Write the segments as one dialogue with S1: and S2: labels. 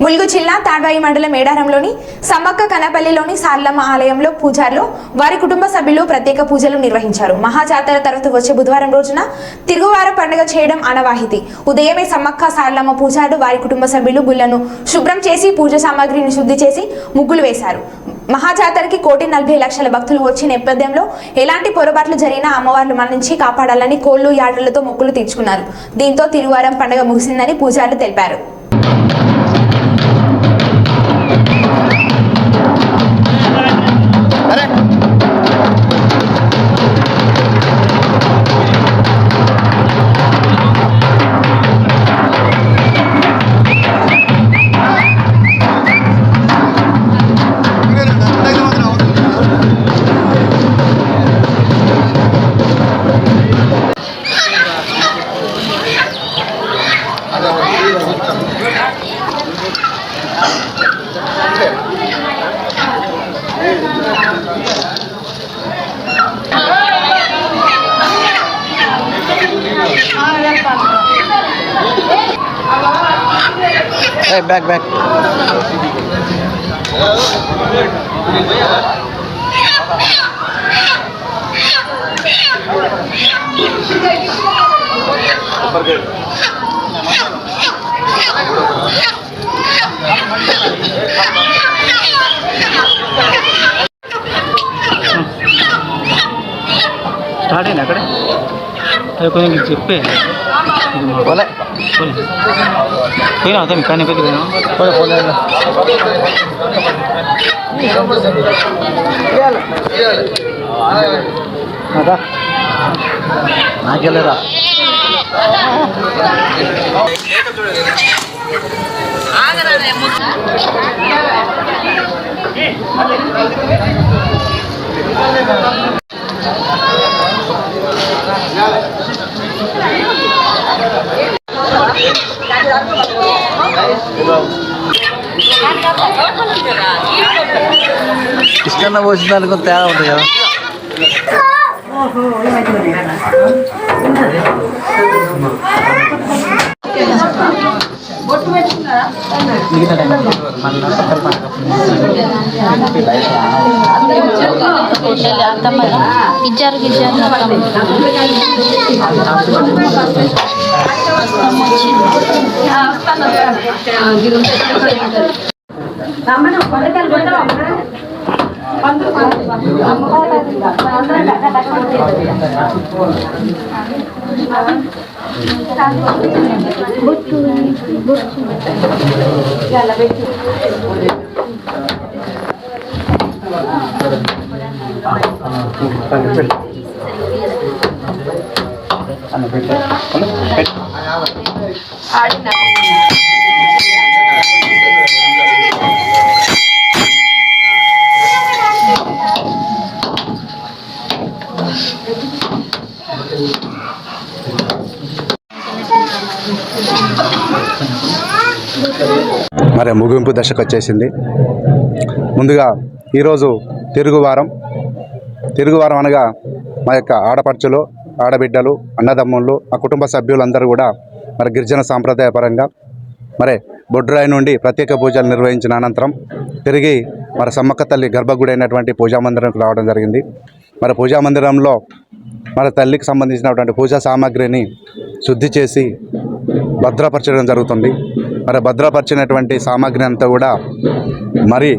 S1: ములుగు జిల్లా తాడ్వాయి మండలం మేడారంలోని సమ్మక్క కనపల్లిలోని సార్లమ్మ ఆలయంలో పూజారులు వారి కుటుంబ సభ్యులు ప్రత్యేక పూజలు నిర్వహించారు. మహాజాతర తర్వాత వచ్చే బుధవారం రోజున తిరుగువారం పండుగ చేయడం ఆనవాయితీ. ఉదయమే సమ్మక్క సార్లమ్మ పూజారులు వారి కుటుంబ సభ్యులు గుళ్లను శుభ్రం చేసి పూజ సామాగ్రిని శుద్ధి చేసి ముగ్గులు వేశారు. మహాజాతరకి 1,40,00,000 భక్తులు వచ్చే నేపథ్యంలో ఎలాంటి పొరపాట్లు జరిగినా అమ్మవార్లు మన నుంచి కాపాడాలని కోళ్లు యాటలతో మొక్కులు తీర్చుకున్నారు. దీంతో తిరువారం పండుగ ముగిసిందని పూజారులు తెలిపారు.
S2: Hey, back.
S3: స్టార్ట్ అయింది అక్కడ అది కొంచెం చెప్పే
S2: పోలే
S3: పోయినా అవుతాం కానీ
S2: పోలే నాకెళ్ళరా ఇష్టంగా పోసిన దానికి తేడా ఉంటుంది కదా.
S4: మరి ముగింపు దశకు వచ్చేసింది. ముందుగా ఈరోజు తిరుగువారం అనగా మా యొక్క ఆడపడుచులు, ఆడబిడ్డలు, అన్నదమ్ముళ్ళు, ఆ కుటుంబ సభ్యులందరూ కూడా మరి గిరిజన సాంప్రదాయపరంగా మరి బొడ్రాయి నుండి ప్రత్యేక పూజలు నిర్వహించిన అనంతరం తిరిగి మరి సమ్మక్క తల్లి గర్భగుడి అయినటువంటి పూజామందిరంకు రావడం జరిగింది. మరి పూజామందిరంలో మరి తల్లికి సంబంధించినటువంటి పూజా సామాగ్రిని శుద్ధి చేసి భద్రపరచడం జరుగుతుంది. మరి భద్రపరిచినటువంటి సామాగ్రి అంతా కూడా మరి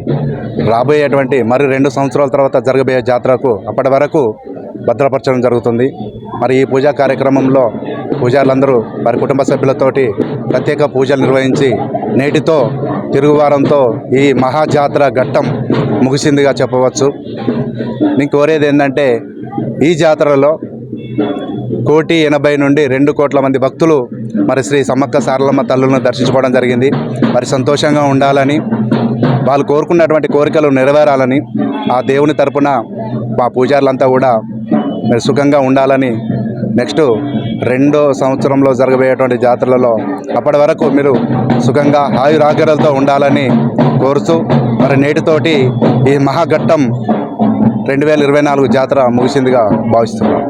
S4: రాబోయేటువంటి 2 సంవత్సరాల తర్వాత జరగబోయే జాతరకు అప్పటి వరకు భద్రపరచడం జరుగుతుంది. మరి ఈ పూజా కార్యక్రమంలో పూజారులందరూ వారి కుటుంబ సభ్యులతోటి ప్రత్యేక పూజలు నిర్వహించి నేటితో తిరుగువారంతో ఈ మహాజాతర ఘట్టం ముగిసిందిగా చెప్పవచ్చు. నేను కోరేది ఏంటంటే ఈ జాతరలో 1,80,00,000 నుండి 2 కోట్ల మంది భక్తులు మరి శ్రీ సమ్మక్క సారలమ్మ తల్లులను దర్శించుకోవడం జరిగింది. మరి సంతోషంగా ఉండాలని, వాళ్ళు కోరుకున్నటువంటి కోరికలు నెరవేరాలని ఆ దేవుని తరపున మా పూజారులంతా కూడా మరి సుఖంగా ఉండాలని, నెక్స్ట్ 2వ సంవత్సరంలో జరగబోయేటువంటి జాతరలలో అప్పటి వరకు మీరు సుఖంగా ఆయురాగ్యాలతో ఉండాలని కోరుతూ మరి నేటితోటి ఈ మహాఘట్టం 2024 జాతర ముగిసిందిగా భావిస్తున్నాం.